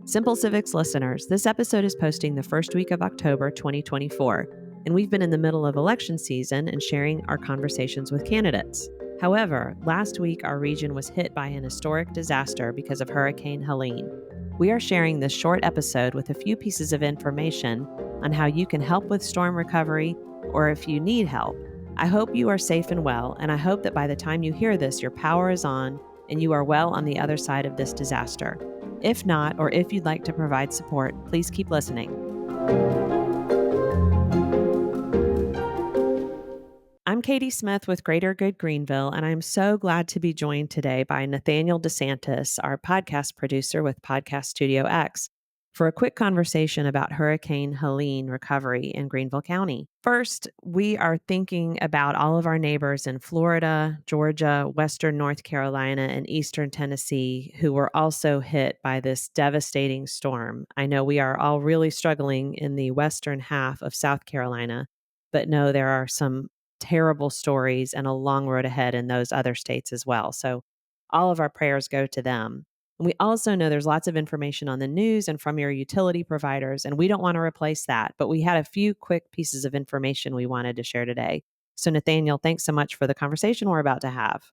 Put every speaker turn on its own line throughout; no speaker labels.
Simple Civics listeners, this episode is posting the first week of October 2024, and we've been in the middle of election season and sharing our conversations with candidates. However, last week our region was hit by an historic disaster because of Hurricane Helene. We are sharing this short episode with a few pieces of information on how you can help with storm recovery or if you need help. I hope you are safe and well, and I hope that by the time you hear this, your power is on and you are well on the other side of this disaster. If not, or if you'd like to provide support, please keep listening. I'm Katie Smith with Greater Good Greenville, and I'm so glad to be joined today by Nathaniel DeSantis, our podcast producer with Podcast Studio X, for a quick conversation about Hurricane Helene recovery in Greenville County. First, we are thinking about all of our neighbors in Florida, Georgia, Western North Carolina, and Eastern Tennessee who were also hit by this devastating storm. I know we are all really struggling in the western half of South Carolina, but no, there are some terrible stories and a long road ahead in those other states as well. So all of our prayers go to them. And we also know there's lots of information on the news and from your utility providers, and we don't want to replace that. But we had a few quick pieces of information we wanted to share today. So Nathaniel, thanks so much for the conversation we're about to have.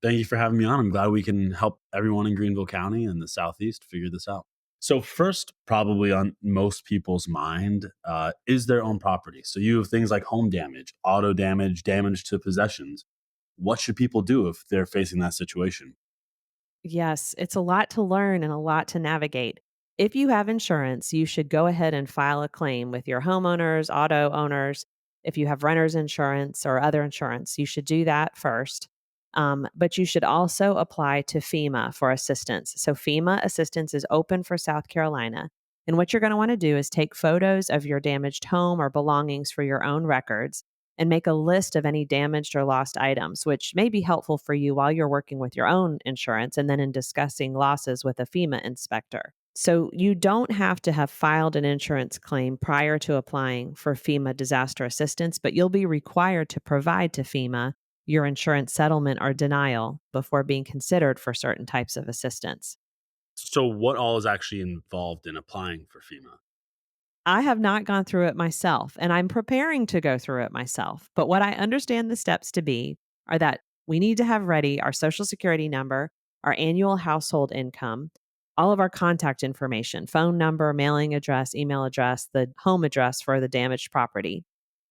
Thank you for having me on. I'm glad we can help everyone in Greenville County and the Southeast figure this out. So first, probably on most people's mind, is their own property. So you have things like home damage, auto damage, damage to possessions. What should people do if they're facing that situation?
Yes, it's a lot to learn and a lot to navigate. If you have insurance, you should go ahead and file a claim with your homeowners, auto owners. If you have renter's insurance or other insurance, you should do that first. But you should also apply to FEMA for assistance. So FEMA assistance is open for South Carolina. And what you're going to want to do is take photos of your damaged home or belongings for your own records and make a list of any damaged or lost items, which may be helpful for you while you're working with your own insurance and then in discussing losses with a FEMA inspector. So you don't have to have filed an insurance claim prior to applying for FEMA disaster assistance, but you'll be required to provide to FEMA your insurance settlement or denial before being considered for certain types of assistance.
So what all is actually involved in applying for FEMA?
I have not gone through it myself, and I'm preparing to go through it myself. But what I understand the steps to be are that we need to have ready our social security number, our annual household income, all of our contact information, phone number, mailing address, email address, the home address for the damaged property.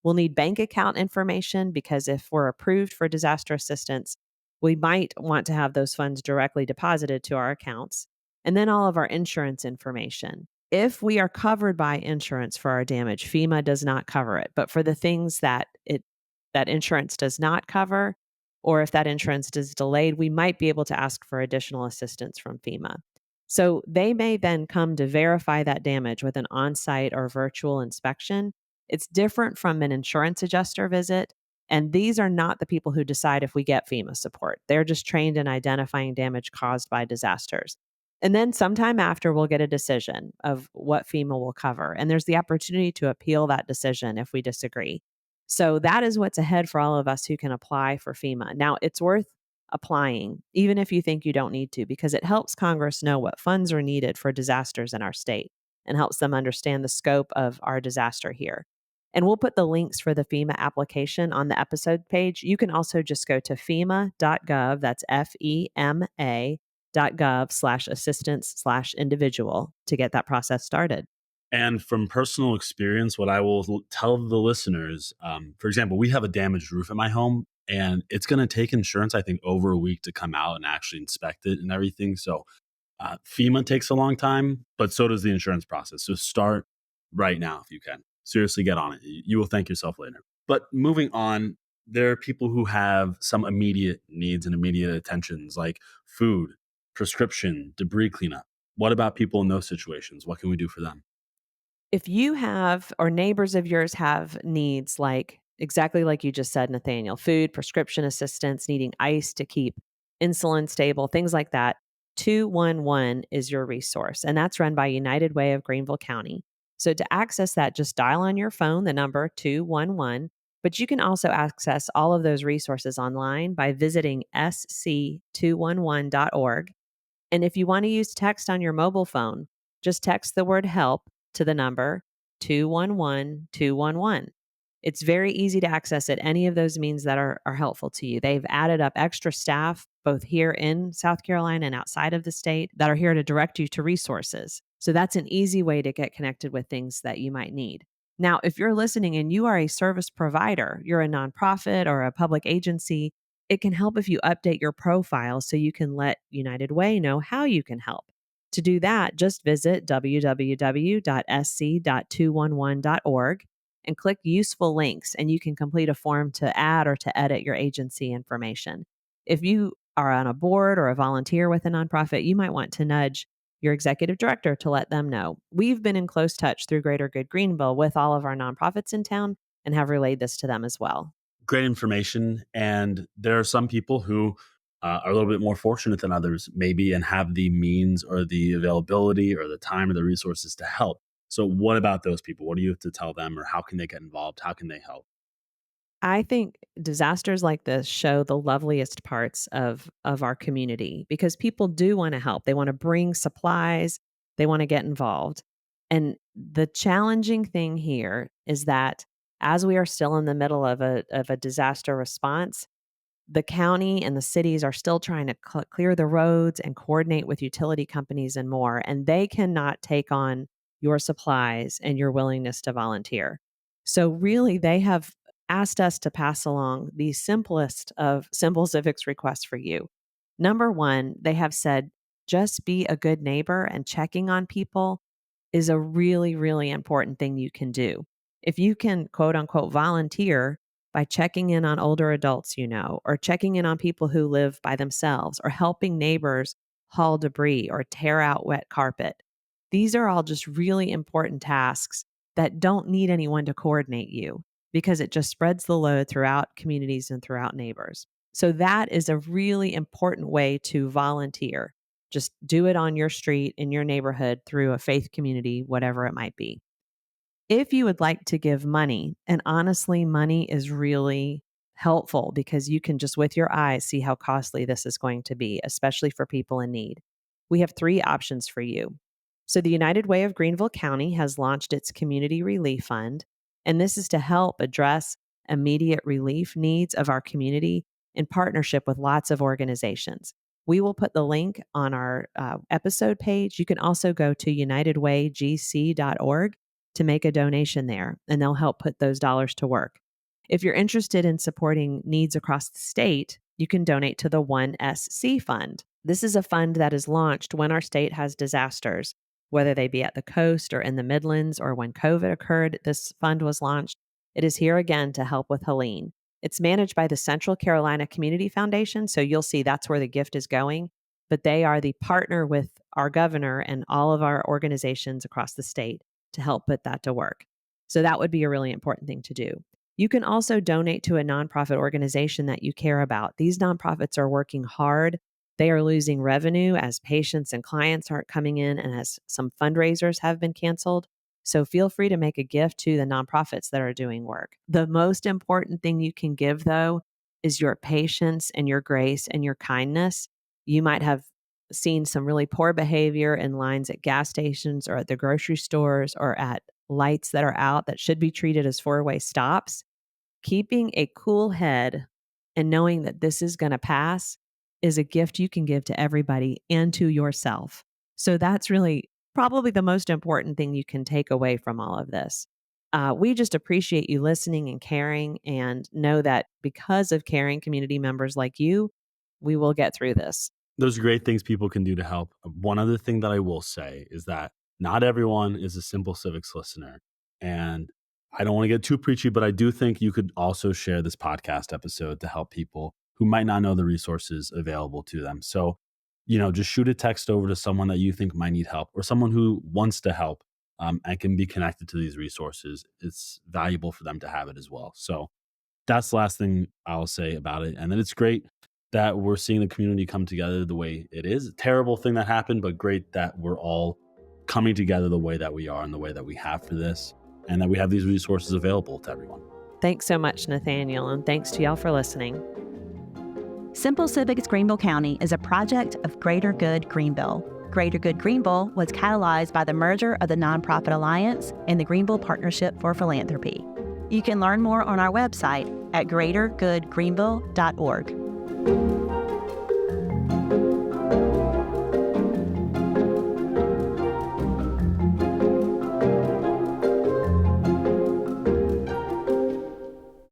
We'll need bank account information because if we're approved for disaster assistance, we might want to have those funds directly deposited to our accounts. And then all of our insurance information. If we are covered by insurance for our damage, FEMA does not cover it. But for the things that insurance does not cover, or if that insurance is delayed, we might be able to ask for additional assistance from FEMA. So they may then come to verify that damage with an on-site or virtual inspection. It's different from an insurance adjuster visit. And these are not the people who decide if we get FEMA support. They're just trained in identifying damage caused by disasters. And then sometime after, we'll get a decision of what FEMA will cover. And there's the opportunity to appeal that decision if we disagree. So that is what's ahead for all of us who can apply for FEMA. Now, it's worth applying, even if you think you don't need to, because it helps Congress know what funds are needed for disasters in our state and helps them understand the scope of our disaster here. And we'll put the links for the FEMA application on the episode page. You can also just go to FEMA.gov, that's FEMA.gov/assistance/individual to get that process started.
And from personal experience, what I will tell the listeners, for example, we have a damaged roof at my home, and it's going to take insurance, I think, over a week to come out and actually inspect it and everything. So FEMA takes a long time, but so does the insurance process. So start right now if you can. Seriously, get on it. You will thank yourself later. But moving on, there are people who have some immediate needs and immediate attentions like food, prescription, debris cleanup. What about people in those situations? What can we do for them?
If you have or neighbors of yours have needs like exactly like you just said, Nathaniel, food, prescription assistance, needing ice to keep insulin stable, things like that, 211 is your resource. And that's run by United Way of Greenville County. So to access that, just dial on your phone the number 211. But you can also access all of those resources online by visiting sc211.org. And if you want to use text on your mobile phone, Just text the word help to the number 211-211. It's very easy to access it. Any of those means that are helpful to you. They've added up extra staff, both here in South Carolina and outside of the state, that are here to direct you to resources. So that's an easy way to get connected with things that you might need. Now, if you're listening and you are a service provider, you're a nonprofit or a public agency, it can help if you update your profile so you can let United Way know how you can help. To do that, just visit www.sc.211.org and click useful links, and you can complete a form to add or to edit your agency information. If you are on a board or a volunteer with a nonprofit, you might want to nudge your executive director to let them know. We've been in close touch through Greater Good Greenville with all of our nonprofits in town and have relayed this to them as well.
Great information. And there are some people who are a little bit more fortunate than others, maybe, and have the means or the availability or the time or the resources to help. So, what about those people? What do you have to tell them, or how can they get involved? How can they help?
I think disasters like this show the loveliest parts of our community because people do want to help. They want to bring supplies, they want to get involved. And the challenging thing here is that as we are still in the middle of a disaster response, the county and the cities are still trying to clear the roads and coordinate with utility companies and more, and they cannot take on your supplies and your willingness to volunteer. So, really, they have asked us to pass along the simplest of simple civics requests for you. Number one, they have said, just be a good neighbor, and checking on people is a really, really important thing you can do. If you can, quote unquote, volunteer by checking in on older adults, or checking in on people who live by themselves, or helping neighbors haul debris or tear out wet carpet. These are all just really important tasks that don't need anyone to coordinate you because it just spreads the load throughout communities and throughout neighbors. So that is a really important way to volunteer. Just do it on your street, in your neighborhood, through a faith community, whatever it might be. If you would like to give money, and honestly, money is really helpful because you can just with your eyes see how costly this is going to be, especially for people in need. We have 3 options for you. So, the United Way of Greenville County has launched its Community Relief Fund, and this is to help address immediate relief needs of our community in partnership with lots of organizations. We will put the link on our episode page. You can also go to unitedwaygc.org to make a donation there, and they'll help put those dollars to work. If you're interested in supporting needs across the state, you can donate to the 1SC Fund. This is a fund that is launched when our state has disasters, whether they be at the coast or in the Midlands, or when COVID occurred, this fund was launched. It is here again to help with Helene. It's managed by the Central Carolina Community Foundation, so you'll see that's where the gift is going, but they are the partner with our governor and all of our organizations across the state to help put that to work. So that would be a really important thing to do. You can also donate to a nonprofit organization that you care about. These nonprofits are working hard. They are losing revenue as patients and clients aren't coming in and as some fundraisers have been canceled. So feel free to make a gift to the nonprofits that are doing work. The most important thing you can give, though, is your patience and your grace and your kindness. You might have seen some really poor behavior in lines at gas stations or at the grocery stores or at lights that are out that should be treated as 4-way stops. Keeping a cool head and knowing that this is going to pass is a gift you can give to everybody and to yourself. So that's really probably the most important thing you can take away from all of this. We just appreciate you listening and caring, and know that because of caring community members like you, we will get through this.
Those are great things people can do to help. One other thing that I will say is that not everyone is a Simple Civics listener. And I don't want to get too preachy, but I do think you could also share this podcast episode to help people who might not know the resources available to them. So, just shoot a text over to someone that you think might need help, or someone who wants to help and can be connected to these resources. It's valuable for them to have it as well. So that's the last thing I'll say about it. And then it's great that we're seeing the community come together the way it is. A terrible thing that happened, but great that we're all coming together the way that we are and the way that we have for this, and that we have these resources available to everyone.
Thanks so much, Nathaniel, and thanks to y'all for listening.
Simple Civics Greenville County is a project of Greater Good Greenville. Greater Good Greenville was catalyzed by the merger of the Nonprofit Alliance and the Greenville Partnership for Philanthropy. You can learn more on our website at greatergoodgreenville.org.